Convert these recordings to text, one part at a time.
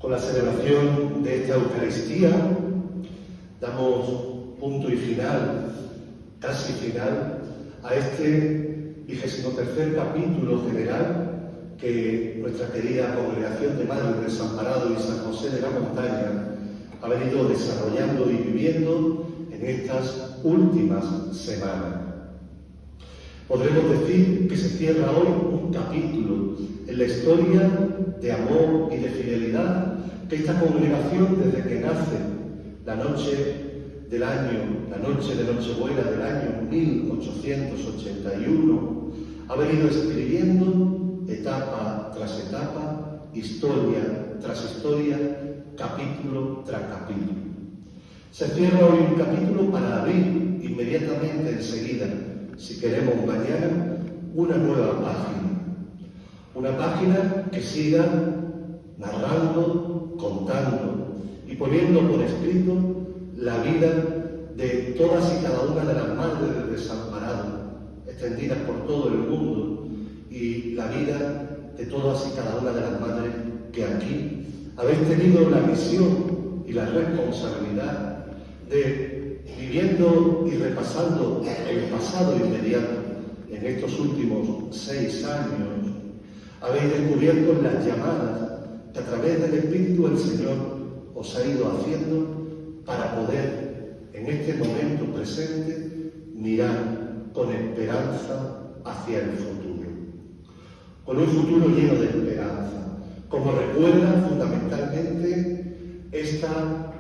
Con la celebración de esta Eucaristía damos punto y final, casi final, a este 23º capítulo general que nuestra querida Congregación de Madres del Desamparado y San José de la Montaña ha venido desarrollando y viviendo en estas últimas semanas. Podremos decir que se cierra hoy un capítulo en la historia de amor y de fidelidad que esta congregación, desde que nace la noche de Nochebuena del año 1881, ha venido escribiendo etapa tras etapa, historia tras historia, capítulo tras capítulo. Se cierra hoy un capítulo para abrir inmediatamente enseguida, si queremos mañana, una nueva página que siga narrando, contando y poniendo por escrito la vida de todas y cada una de las madres del desamparado, extendidas por todo el mundo, y la vida de todas y cada una de las madres que aquí habéis tenido la misión y la responsabilidad de, viviendo y repasando el pasado inmediato en estos últimos 6 años, habéis descubierto las llamadas que a través del Espíritu el Señor os ha ido haciendo para poder, en este momento presente, mirar con esperanza hacia el futuro. Con un futuro lleno de esperanza, como recuerda fundamentalmente esta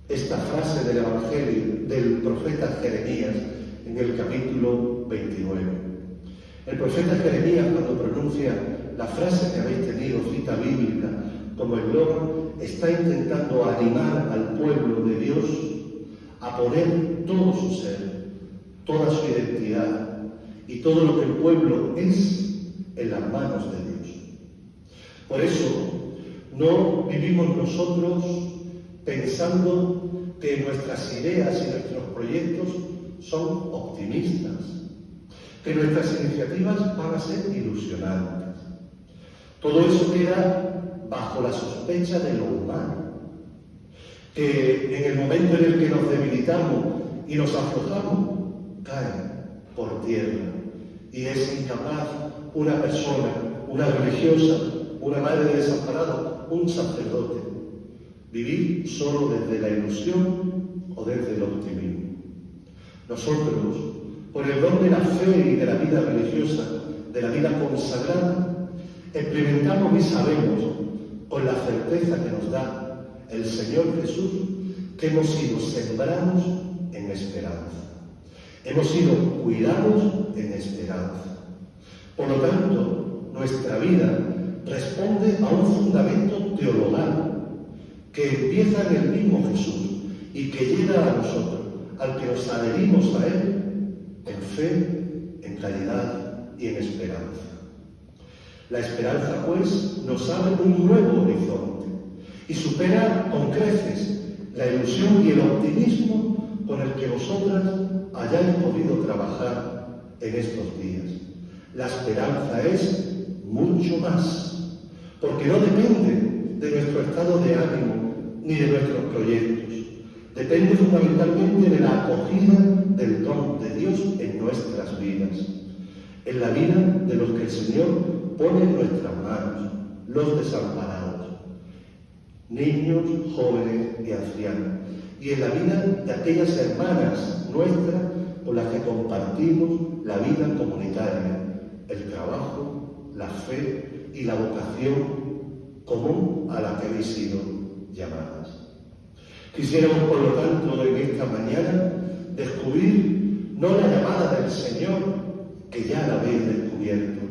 frase del Evangelio del profeta Jeremías en el capítulo 29. El profeta Jeremías, cuando pronuncia la frase que habéis tenido, cita bíblica, como el logro, está intentando animar al pueblo de Dios a poner todo su ser, toda su identidad y todo lo que el pueblo es en las manos de Dios. Por eso, no vivimos nosotros pensando que nuestras ideas y nuestros proyectos son optimistas, que nuestras iniciativas van a ser ilusionantes. Todo eso queda bajo la sospecha de lo humano, que en el momento en el que nos debilitamos y nos aflojamos, cae por tierra y es incapaz una persona, una religiosa, una madre de desamparado, un sacerdote, vivir solo desde la ilusión o desde el optimismo. Nosotros, por el don de la fe y de la vida religiosa, de la vida consagrada, experimentamos y sabemos, con la certeza que nos da el Señor Jesús, que hemos sido sembrados en esperanza. Hemos sido cuidados en esperanza. Por lo tanto, nuestra vida responde a un fundamento teologal que empieza en el mismo Jesús y que llega a nosotros, al que nos adherimos a Él, en fe, en caridad y en esperanza. La esperanza, pues, nos abre un nuevo horizonte y supera con creces la ilusión y el optimismo con el que vosotras hayáis podido trabajar en estos días. La esperanza es mucho más, porque no depende de nuestro estado de ánimo ni de nuestros proyectos. Depende fundamentalmente de la acogida del don de Dios en nuestras vidas, en la vida de los que el Señor pone en nuestras manos, los desamparados, niños, jóvenes y ancianos, y en la vida de aquellas hermanas nuestras con las que compartimos la vida comunitaria, el trabajo, la fe y la vocación común a la que habéis sido llamadas. Quisiéramos, por lo tanto, en esta mañana descubrir no la llamada del Señor, que ya la habéis descubierto,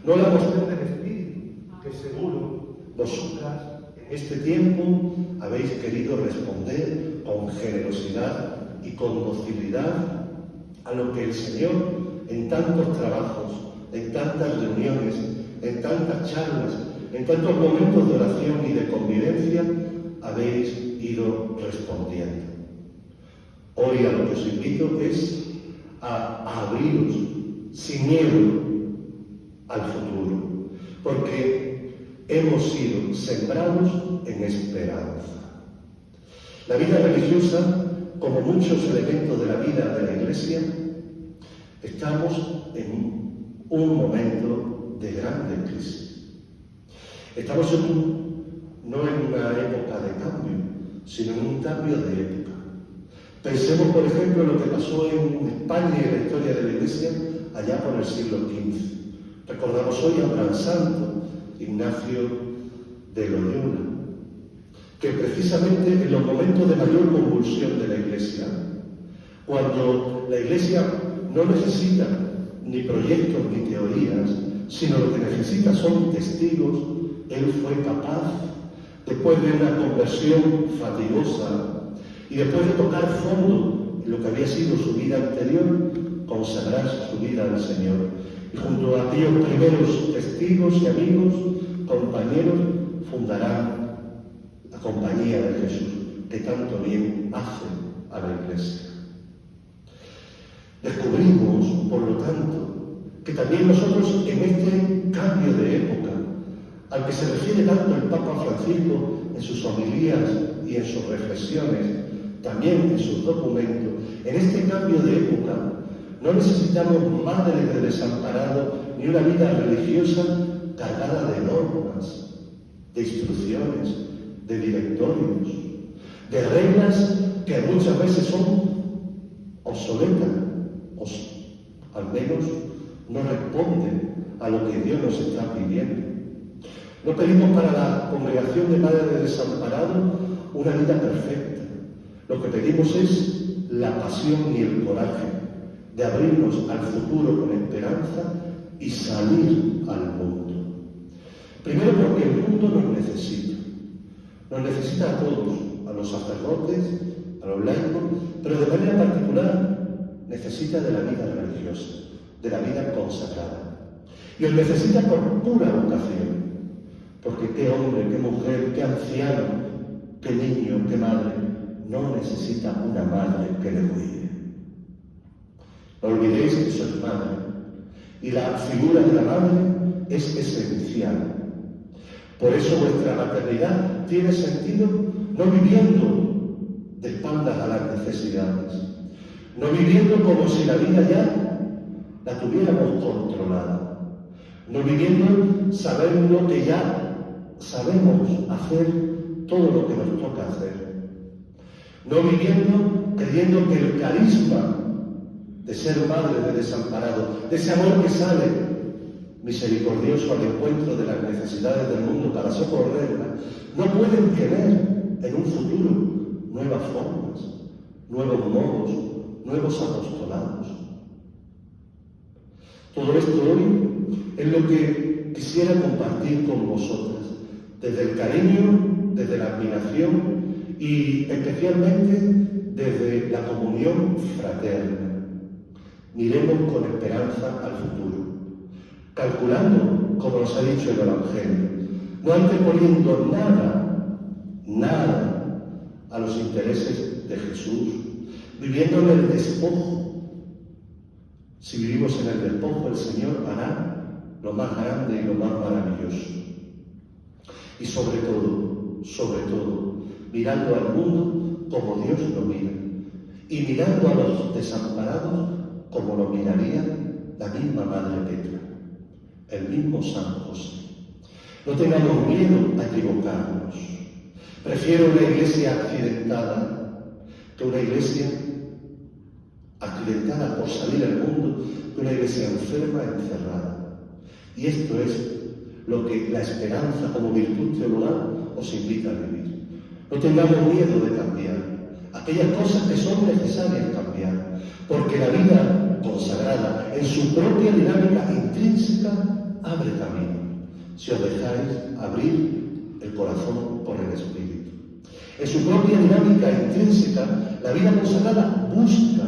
no la vocación del Espíritu, que seguro vosotras en este tiempo habéis querido responder con generosidad y con docilidad a lo que el Señor en tantos trabajos, en tantas reuniones, en tantas charlas, en tantos momentos de oración y de convivencia habéis ido respondiendo. Hoy a lo que os invito es a abriros sin miedo al futuro, porque hemos sido sembrados en esperanza. La vida religiosa, como muchos elementos de la vida de la Iglesia, estamos en un momento de grande crisis. Estamos no en una época de cambio, sino en un cambio de época. Pensemos, por ejemplo, en lo que pasó en España y en la historia de la Iglesia allá por el siglo XV. Recordamos hoy a un gran santo, Ignacio de Loyola, que precisamente en los momentos de mayor convulsión de la Iglesia, cuando la Iglesia no necesita ni proyectos ni teorías, sino lo que necesita son testigos, él fue capaz, después de una conversión fatigosa y después de tocar fondo en lo que había sido su vida anterior, consagrar su vida al Señor. Y junto a aquellos primeros testigos y amigos, compañeros, fundarán la Compañía de Jesús, que tanto bien hace a la Iglesia. Descubrimos, por lo tanto, que también nosotros en este cambio de época, al que se refiere tanto el Papa Francisco en sus homilías y en sus reflexiones, también en sus documentos, en este cambio de época no necesitamos madres de desamparados ni una vida religiosa cargada de normas, de instrucciones, de directorios, de reglas que muchas veces son obsoletas, o al menos no responden a lo que Dios nos está pidiendo. No pedimos para la congregación de Madres de Desamparados una vida perfecta. Lo que pedimos es la pasión y el coraje de abrirnos al futuro con esperanza y salir al mundo. Primero porque el mundo nos necesita a todos, a los sacerdotes, a los laicos, pero de manera particular necesita de la vida religiosa, de la vida consagrada. Y os necesita por pura vocación, porque qué hombre, qué mujer, qué anciano, qué niño, qué madre, no necesita una madre que le cuide. No olvidéis que sois madre, y la figura de la madre es esencial. Por eso vuestra maternidad tiene sentido no viviendo de espaldas a las necesidades, no viviendo como si la vida ya la tuviéramos controlada, no viviendo sabiendo que ya sabemos hacer todo lo que nos toca hacer, no viviendo creyendo que el carisma de ser madre de desamparado, de ese amor que sale misericordioso al encuentro de las necesidades del mundo para socorrerla, no pueden tener en un futuro nuevas formas, nuevos modos, nuevos apostolados. Todo esto hoy es lo que quisiera compartir con vosotras, desde el cariño, desde la admiración y especialmente desde la comunión fraterna. Miremos con esperanza al futuro, calculando, como nos ha dicho el Evangelio, no anteponiendo nada a los intereses de Jesús, viviendo en el despojo. Si vivimos en el despojo, el Señor hará lo más grande y lo más maravilloso. Y sobre todo, mirando al mundo como Dios lo mira, y mirando a los desamparados como lo miraría la misma Madre Petra, el mismo San José. No tengamos miedo a equivocarnos. Prefiero una iglesia accidentada que una iglesia accidentada por salir al mundo, que una iglesia enferma, encerrada. Y esto es lo que la esperanza como virtud teologal os invita a vivir. No tengamos miedo de cambiar aquellas cosas que son necesarias cambiar, porque la vida consagrada en su propia dinámica intrínseca abre camino, si os dejáis abrir el corazón por el Espíritu. En su propia dinámica intrínseca, la vida consagrada busca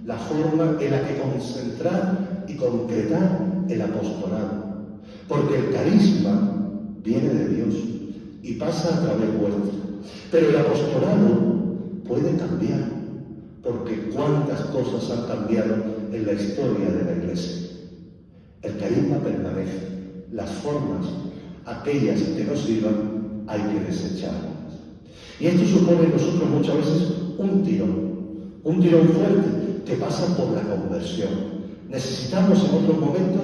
la forma en la que concentrar y concretar el apostolado, porque el carisma viene de Dios y pasa a través vuestra. Pero el apostolado puede cambiar, porque cuántas cosas han cambiado en la historia de la Iglesia. El carisma permanece, las formas aquellas que no sirvan hay que desecharlas. Y esto supone en nosotros muchas veces un tirón fuerte que pasa por la conversión. Necesitamos en otros momentos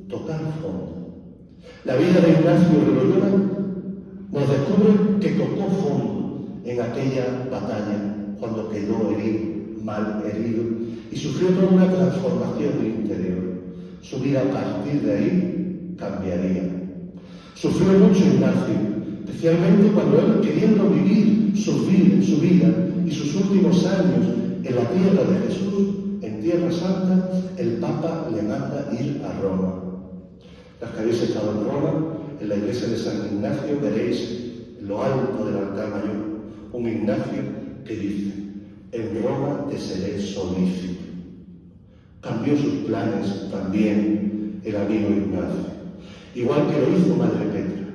tocar fondo. La vida de Ignacio de Loyola nos descubre que tocó fondo en aquella batalla cuando quedó herido, mal herido, y sufrió toda una transformación interior. Su vida a partir de ahí cambiaría. Sufrió mucho Ignacio, especialmente cuando él, queriendo vivir su vida y sus últimos años en la tierra de Jesús, en Tierra Santa, el Papa le manda ir a Roma. Las que habéis estado en Roma, en la iglesia de San Ignacio, veréis en lo alto del altar mayor un Ignacio que dice: en Roma te seré solícito. Cambió sus planes también el amigo Ignacio, igual que lo hizo Madre Petra.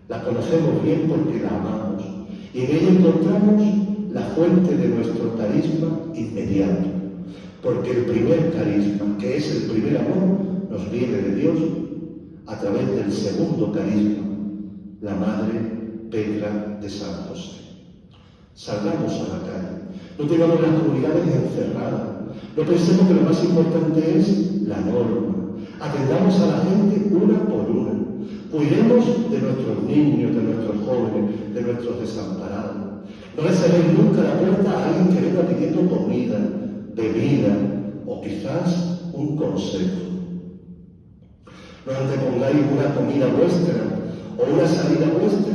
La conocemos bien porque la amamos y en ella encontramos la fuente de nuestro carisma inmediato, porque el primer carisma, que es el primer amor, nos viene de Dios a través del segundo carisma, la Madre Petra de San José. Salgamos a la calle, no tengamos las comunidades encerradas, no pensemos que lo más importante es la norma, atendamos a la gente una por una, cuidemos de nuestros niños, de nuestros jóvenes, de nuestros desamparados. No le cerréis nunca la puerta a alguien que venga pidiendo comida, bebida o quizás un consejo. No antepongáis una comida vuestra o una salida vuestra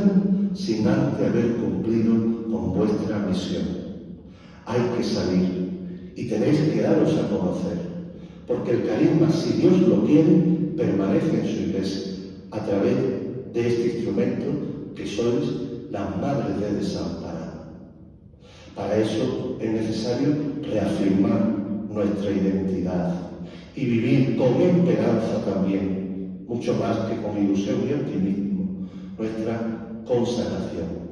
sin antes haber cumplido con vuestra misión. Hay que salir y tenéis que daros a conocer, porque el carisma, si Dios lo quiere, permanece en su iglesia a través de este instrumento que sois las madres de desamparado. Para eso es necesario reafirmar nuestra identidad y vivir con esperanza también, mucho más que con ilusión y optimismo, nuestra consagración.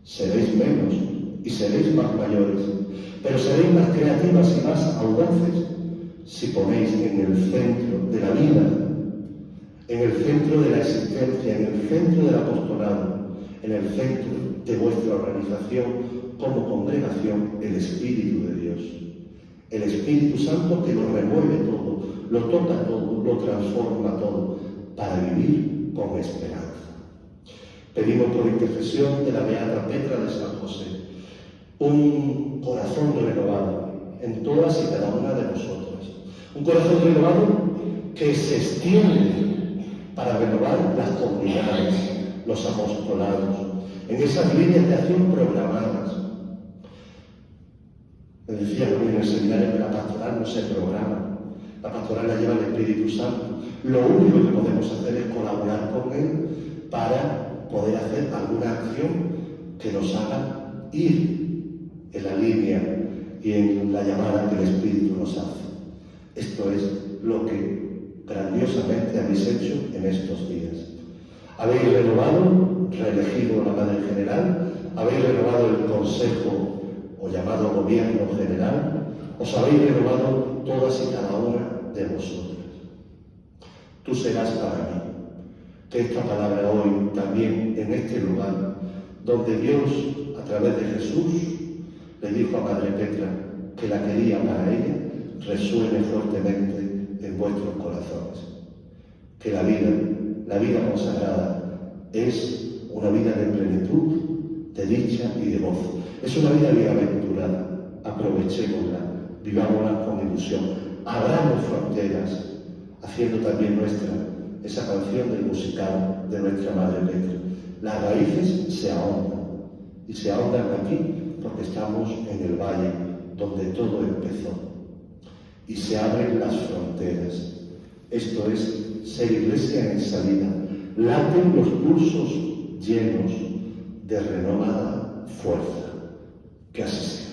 Seréis menos y seréis más mayores, pero seréis más creativas y más audaces si ponéis en el centro de la vida, en el centro de la existencia, en el centro del apostolado, en el centro de vuestra organización como congregación, el Espíritu de Dios. El Espíritu Santo que lo remueve todo, lo toca todo, lo transforma todo, para vivir con esperanza. Pedimos por intercesión de la Beata Petra de San José un corazón renovado en todas y cada una de nosotras. Un corazón renovado que se extiende para renovar las comunidades, los apostolados, en esas líneas de acción programadas. Me decía que en el seminario que la pastoral no se programa, la pastoral la lleva el Espíritu Santo. Lo único que podemos hacer es colaborar con Él para poder hacer alguna acción que nos haga ir en la línea y en la llamada que el Espíritu nos hace. Esto es lo que grandiosamente habéis hecho en estos días. Habéis renovado, reelegido la Madre General, habéis renovado el Consejo o llamado Gobierno General, os habéis renovado todas y cada una de vosotras. Tú serás para mí. Que esta palabra hoy, también en este lugar, donde Dios, a través de Jesús, le dijo a Madre Petra que la quería para ella, resuene fuertemente en vuestros corazones. Que la vida consagrada, es una vida de plenitud, de dicha y de gozo. Es una vida bienaventurada. Aprovechémosla, vivámosla con ilusión. Abramos fronteras, haciendo también nuestra esa canción del musical de nuestra Madre Petra. Las raíces se ahondan, y se ahondan aquí porque estamos en el valle donde todo empezó. Y se abren las fronteras. Esto es ser iglesia en salida. Laten los pulsos llenos de renovada fuerza. Que así sea.